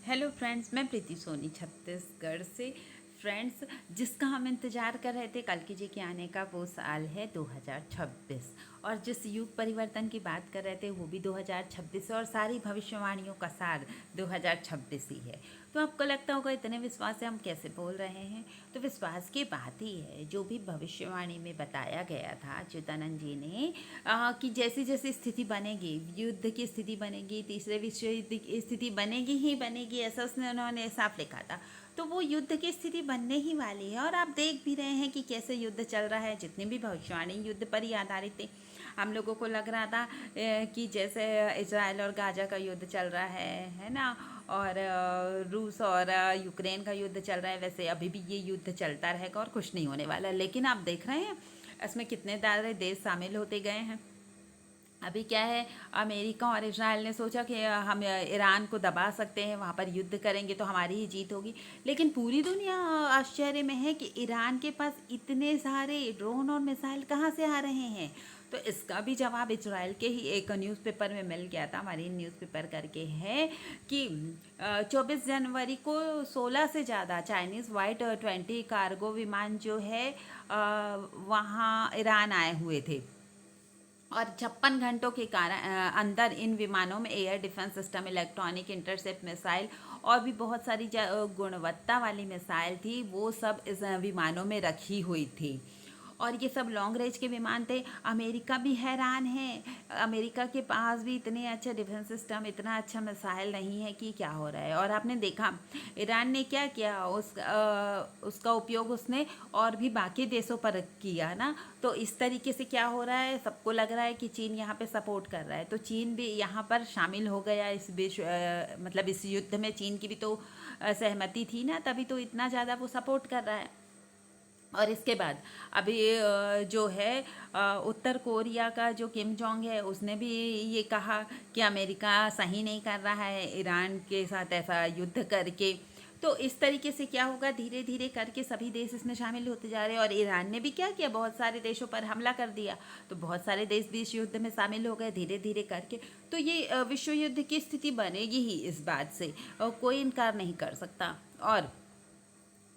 Hello friends, मैं प्रीति सोनी छत्तीसगढ़ से। Friends, जिसका हम इंतज़ार कर रहे थे कल की जी के आने का, वो साल है 2026। और जिस युग परिवर्तन की बात कर रहे थे वो भी 2026 है, और सारी भविष्यवाणियों का सार 2026 ही है। तो आपको लगता होगा इतने विश्वास से हम कैसे बोल रहे हैं। तो विश्वास की बात ही है, जो भी भविष्यवाणी में बताया गया था च्युतानंद जी ने, कि जैसी जैसी स्थिति बनेगी, युद्ध की स्थिति बनेगी, तीसरे विश्व युद्ध की स्थिति बनेगी ही बनेगी, ऐसा उन्होंने साफ लिखा था। तो वो युद्ध की स्थिति बनने ही वाली है, और आप देख भी रहे हैं कि कैसे युद्ध चल रहा है। जितनी भी भविष्यवाणी युद्ध पर ही आधारित थी। हम लोगों को लग रहा था कि जैसे इजराइल और गाजा का युद्ध चल रहा है ना, और रूस और यूक्रेन का युद्ध चल रहा है, वैसे अभी भी ये युद्ध चलता रहेगा और कुछ नहीं होने वाला। लेकिन आप देख रहे हैं इसमें कितने सारे देश शामिल होते गए हैं। अभी क्या है, अमेरिका और इजराइल ने सोचा कि हम ईरान को दबा सकते हैं, वहाँ पर युद्ध करेंगे तो हमारी ही जीत होगी। लेकिन पूरी दुनिया आश्चर्य में है कि ईरान के पास इतने सारे ड्रोन और मिसाइल कहाँ से आ रहे हैं। तो इसका भी जवाब इजराइल के ही एक न्यूज़पेपर में मिल गया था, हमारी न्यूज़पेपर करके है, कि 24 जनवरी को 16 से ज़्यादा चाइनीज़ वाइट 20 कार्गो विमान जो है वहाँ ईरान आए हुए थे। और 56 घंटों के कारण अंदर इन विमानों में air defence system, electronic intercept missile और भी बहुत सारी गुणवत्ता वाली मिसाइल थी, वो सब इस विमानों में रखी हुई थी। और ये सब लॉन्ग रेंज के विमान थे। अमेरिका भी हैरान है, अमेरिका के पास भी इतने अच्छे डिफेंस सिस्टम, इतना अच्छा मिसाइल नहीं है कि क्या हो रहा है। और आपने देखा ईरान ने क्या किया, उसका उपयोग उसने और भी बाकी देशों पर किया ना। तो इस तरीके से क्या हो रहा है, सबको लग रहा है कि चीन यहाँ पे सपोर्ट कर रहा है, तो चीन भी यहाँ पर शामिल हो गया इस विश्व, मतलब इस युद्ध में चीन की भी तो सहमति थी ना, तभी तो इतना ज़्यादा वो सपोर्ट कर रहा है। और इसके बाद अभी जो है उत्तर कोरिया का जो किम जोंग है, उसने भी ये कहा कि अमेरिका सही नहीं कर रहा है ईरान के साथ ऐसा युद्ध करके। तो इस तरीके से क्या होगा, धीरे धीरे करके सभी देश इसमें शामिल होते जा रहे हैं। और ईरान ने भी क्या किया, बहुत सारे देशों पर हमला कर दिया, तो बहुत सारे देश भी इस युद्ध में शामिल हो गए धीरे धीरे करके। तो ये विश्व युद्ध की स्थिति बनेगी ही, इस बात से कोई इनकार नहीं कर सकता। और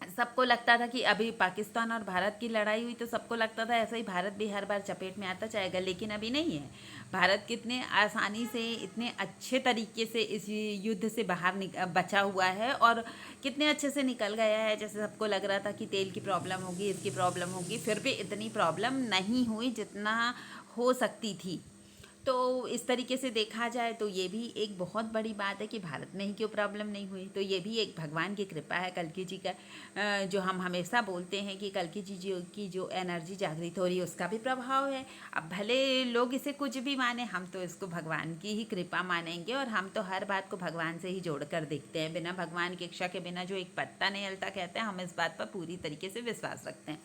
सबको लगता था कि अभी पाकिस्तान और भारत की लड़ाई हुई तो सबको लगता था ऐसा ही भारत भी हर बार चपेट में आता जाएगा, लेकिन अभी नहीं है। भारत कितने आसानी से, इतने अच्छे तरीके से इस युद्ध से बाहर बचा हुआ है, और कितने अच्छे से निकल गया है। जैसे सबको लग रहा था कि तेल की प्रॉब्लम होगी, इसकी प्रॉब्लम होगी, फिर भी इतनी प्रॉब्लम नहीं हुई जितना हो सकती थी। तो इस तरीके से देखा जाए तो ये भी एक बहुत बड़ी बात है कि भारत में ही क्यों प्रॉब्लम नहीं हुई। तो ये भी एक भगवान की कृपा है, कल्कि जी का, जो हम हमेशा बोलते हैं कि कल्कि जी की जो एनर्जी जागृत हो रही है उसका भी प्रभाव है। अब भले लोग इसे कुछ भी माने, हम तो इसको भगवान की ही कृपा मानेंगे, और हम तो हर बात को भगवान से ही जोड़ कर देखते हैं। बिना भगवान की इच्छा के बिना जो एक पत्ता नहीं हिलता कहते हैं, हम इस बात पर पूरी तरीके से विश्वास रखते हैं।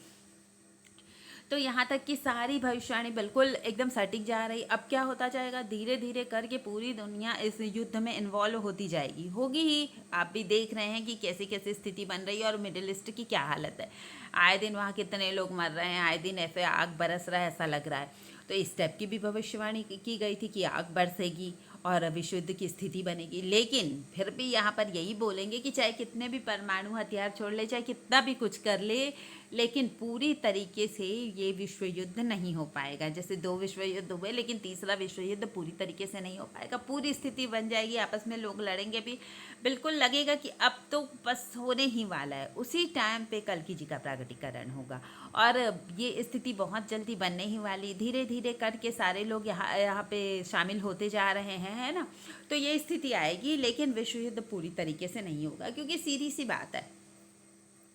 तो यहाँ तक कि सारी भविष्यवाणी बिल्कुल एकदम सटीक जा रही। अब क्या होता जाएगा, धीरे धीरे करके पूरी दुनिया इस युद्ध में इन्वॉल्व होती जाएगी, होगी ही। आप भी देख रहे हैं कि कैसी कैसी स्थिति बन रही है, और मिडिल ईस्ट की क्या हालत है। आए दिन वहाँ कितने लोग मर रहे हैं, आए दिन ऐसे आग बरस रहा है, ऐसा लग रहा है। तो इस टाइप की भी भविष्यवाणी की गई थी कि आग बरसेगी और विश्व युद्ध की स्थिति बनेगी। लेकिन फिर भी यहाँ पर यही बोलेंगे कि चाहे कितने भी परमाणु हथियार छोड़ ले, चाहे कितना भी कुछ कर ले, लेकिन पूरी तरीके से ये विश्व युद्ध नहीं हो पाएगा। जैसे 2 विश्व युद्ध हुए, लेकिन तीसरा विश्व युद्ध पूरी तरीके से नहीं हो पाएगा। पूरी स्थिति बन जाएगी, आपस में लोग लड़ेंगे भी, बिल्कुल लगेगा कि अब तो बस होने ही वाला है। उसी टाइम पे कल्कि जी का प्रकटीकरण होगा, और ये स्थिति बहुत जल्दी बनने ही वाली। धीरे धीरे करके सारे लोग यहाँ पे शामिल होते जा रहे हैं, है ना। तो ये स्थिति आएगी, लेकिन विश्व युद्ध पूरी तरीके से नहीं होगा, क्योंकि सीधी सी बात है,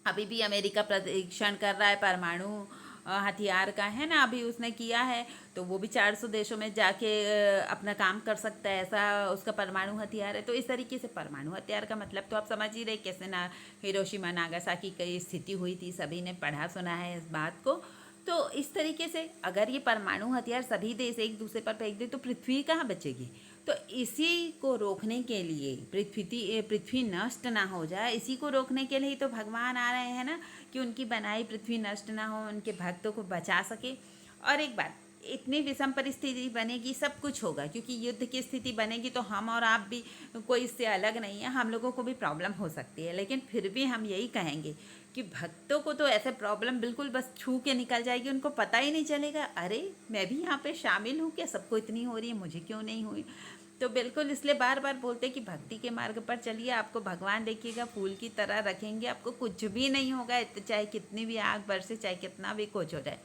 अभी भी अमेरिका परीक्षण कर रहा है परमाणु हथियार का, है ना। अभी उसने किया है, तो वो भी 400 देशों में जाके अपना काम कर सकता है, ऐसा उसका परमाणु हथियार है। तो इस तरीके से परमाणु हथियार का मतलब तो आप समझ ही रहे, कैसे ना हिरोशिमा नागासाकी की स्थिति हुई थी, सभी ने पढ़ा सुना है इस बात को। तो इस तरीके से अगर ये परमाणु हथियार सभी देश एक दूसरे पर फेंक दे तो पृथ्वी कहाँ बचेगी। तो इसी को रोकने के लिए, पृथ्वी नष्ट ना हो जाए, इसी को रोकने के लिए तो भगवान आ रहे हैं ना, कि उनकी बनाई पृथ्वी नष्ट ना हो, उनके भक्तों को बचा सके। और एक बात, इतनी विषम परिस्थिति बनेगी, सब कुछ होगा, क्योंकि युद्ध की स्थिति बनेगी तो हम और आप भी कोई इससे अलग नहीं है, हम लोगों को भी प्रॉब्लम हो सकती है। लेकिन फिर भी हम यही कहेंगे कि भक्तों को तो ऐसे प्रॉब्लम बिल्कुल बस छू के निकल जाएगी, उनको पता ही नहीं चलेगा, अरे मैं भी यहाँ पे शामिल हूँ क्या, सबको इतनी हो रही है, मुझे क्यों नहीं हुई। तो बिल्कुल इसलिए बार बार बोलते हैं कि भक्ति के मार्ग पर चलिए, आपको भगवान देखिएगा फूल की तरह रखेंगे, आपको कुछ भी नहीं होगा, चाहे कितनी भी आग बरसे, चाहे कितना भी कुछ हो जाए।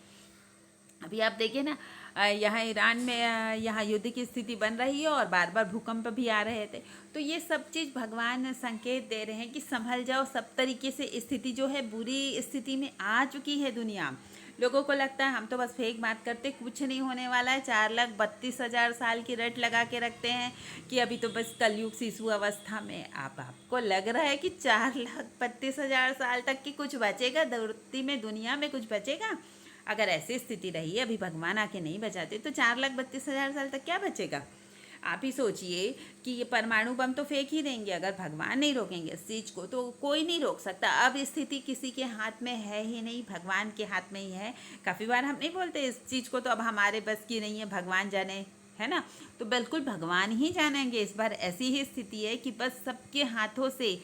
अभी आप देखिए ना, यहाँ ईरान में यहाँ युद्ध की स्थिति बन रही है और बार बार भूकंप भी आ रहे थे। तो ये सब चीज़ भगवान संकेत दे रहे हैं कि संभल जाओ, सब तरीके से स्थिति जो है बुरी स्थिति में आ चुकी है दुनिया। लोगों को लगता है हम तो बस फेक बात करते, कुछ नहीं होने वाला है, 4,32,000 साल की रट लगा के रखते हैं कि अभी तो बस कलयुग शिशु अवस्था में। आपको लग रहा है कि 4,32,000 साल तक की कुछ बचेगा धरती में, दुनिया में कुछ बचेगा? अगर ऐसी स्थिति रही है, अभी भगवान आके नहीं बचाते, तो 4,32,000 साल तक क्या बचेगा? आप ही सोचिए कि ये परमाणु बम तो फेंक ही देंगे, अगर भगवान नहीं रोकेंगे इस चीज़ को तो कोई नहीं रोक सकता। अब स्थिति किसी के हाथ में है ही नहीं, भगवान के हाथ में ही है। काफ़ी बार हम नहीं बोलते इस चीज़ को तो अब हमारे बस की नहीं है, भगवान जाने, है ना? तो बिल्कुल भगवान ही जानेंगे। इस बार ऐसी ही स्थिति है कि बस सबके हाथों से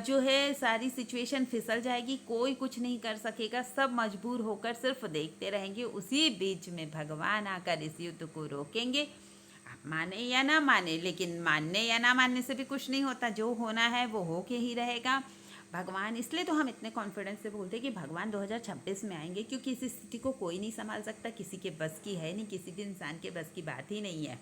जो है सारी सिचुएशन फिसल जाएगी, कोई कुछ नहीं कर सकेगा, सब मजबूर होकर सिर्फ देखते रहेंगे। उसी बीच में भगवान आकर इस युद्ध को रोकेंगे। आप माने या ना माने, लेकिन मानने या ना मानने से भी कुछ नहीं होता, जो होना है वो हो के ही रहेगा। भगवान, इसलिए तो हम इतने कॉन्फिडेंस से बोलते हैं कि भगवान 2026 में आएंगे, क्योंकि इस स्थिति को कोई नहीं संभाल सकता, किसी के बस की है नहीं, किसी भी इंसान के बस की बात ही नहीं है।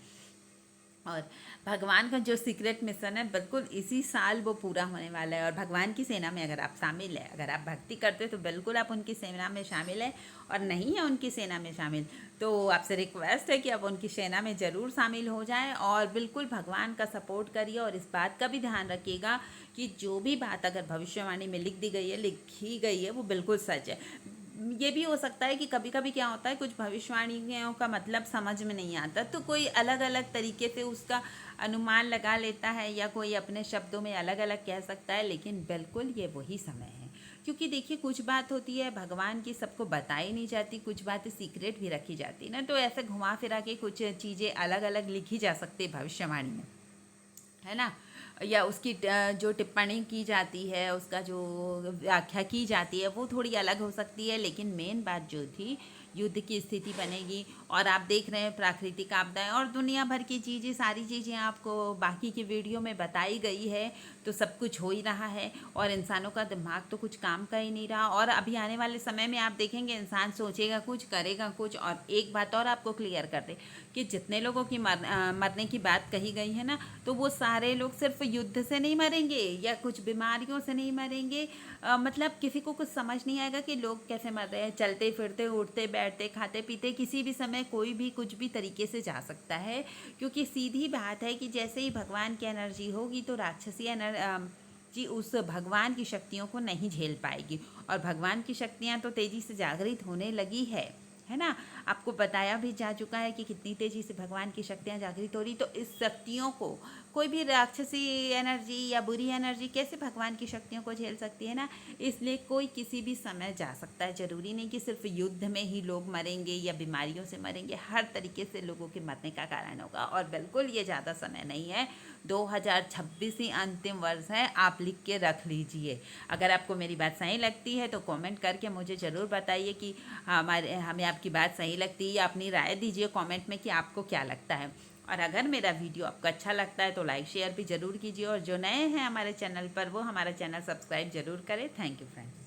और भगवान का जो सीक्रेट मिशन है बिल्कुल इसी साल वो पूरा होने वाला है। और भगवान की सेना में अगर आप शामिल है, अगर आप भक्ति करते हो तो बिल्कुल आप उनकी सेना में शामिल है, और नहीं है उनकी सेना में शामिल तो आपसे रिक्वेस्ट है कि आप उनकी सेना में ज़रूर शामिल हो जाएं और बिल्कुल भगवान का सपोर्ट करिए। और इस बात का भी ध्यान रखिएगा कि जो भी बात अगर भविष्यवाणी में लिख दी गई है, लिखी गई है, वो बिल्कुल सच है। ये भी हो सकता है कि कभी कभी क्या होता है, कुछ भविष्यवाणियों का मतलब समझ में नहीं आता, तो कोई अलग अलग तरीके से उसका अनुमान लगा लेता है, या कोई अपने शब्दों में अलग अलग कह सकता है, लेकिन बिल्कुल ये वही समय है। क्योंकि देखिए, कुछ बात होती है भगवान की सबको बताई नहीं जाती, कुछ बातें सीक्रेट भी रखी जाती ना, तो ऐसे घुमा फिरा के कुछ चीज़ें अलग अलग लिखी जा सकती है भविष्यवाणी में, है ना? या उसकी जो टिप्पणी की जाती है, उसका जो व्याख्या की जाती है, वो थोड़ी अलग हो सकती है, लेकिन मेन बात जो थी, युद्ध की स्थिति बनेगी। और आप देख रहे हैं प्राकृतिक आपदाएं और दुनिया भर की चीज़ें, सारी चीज़ें आपको बाकी की वीडियो में बताई गई है, तो सब कुछ हो ही रहा है और इंसानों का दिमाग तो कुछ काम का ही नहीं रहा। और अभी आने वाले समय में आप देखेंगे इंसान सोचेगा कुछ, करेगा कुछ। और एक बात और आपको क्लियर कर दे कि जितने लोगों की मरने की बात कही गई है ना, तो वो सारे लोग सिर्फ युद्ध से नहीं मरेंगे या कुछ बीमारियों से नहीं मरेंगे। मतलब किसी को कुछ समझ नहीं आएगा कि लोग कैसे मर रहे हैं। चलते फिरते, उठते बैठते, खाते पीते, किसी भी समय कोई भी कुछ भी तरीके से जा सकता है। क्योंकि सीधी बात है कि जैसे ही भगवान की एनर्जी होगी तो राक्षसी जी उस भगवान की शक्तियों को नहीं झेल पाएगी। और भगवान की शक्तियाँ तो तेज़ी से जागृत होने लगी है ना? आपको बताया भी जा चुका है कि कितनी तेज़ी से भगवान की शक्तियाँ जागृत हो रही। तो इस शक्तियों को कोई भी राक्षसी एनर्जी या बुरी एनर्जी कैसे भगवान की शक्तियों को झेल सकती है ना? इसलिए कोई किसी भी समय जा सकता है। ज़रूरी नहीं कि सिर्फ युद्ध में ही लोग मरेंगे या बीमारियों से मरेंगे, हर तरीके से लोगों के मरने का कारण होगा। और बिल्कुल ये ज़्यादा समय नहीं है, 2026 ही अंतिम वर्ष है, आप लिख के रख लीजिए। अगर आपको मेरी बात सही लगती है तो कमेंट करके मुझे ज़रूर बताइए कि हमें आपकी बात सही लगती है, या अपनी राय दीजिए कमेंट में कि आपको क्या लगता है। और अगर मेरा वीडियो आपको अच्छा लगता है तो लाइक शेयर भी ज़रूर कीजिए, और जो नए हैं हमारे चैनल पर वो हमारा चैनल सब्सक्राइब ज़रूर करें। Thank you friends.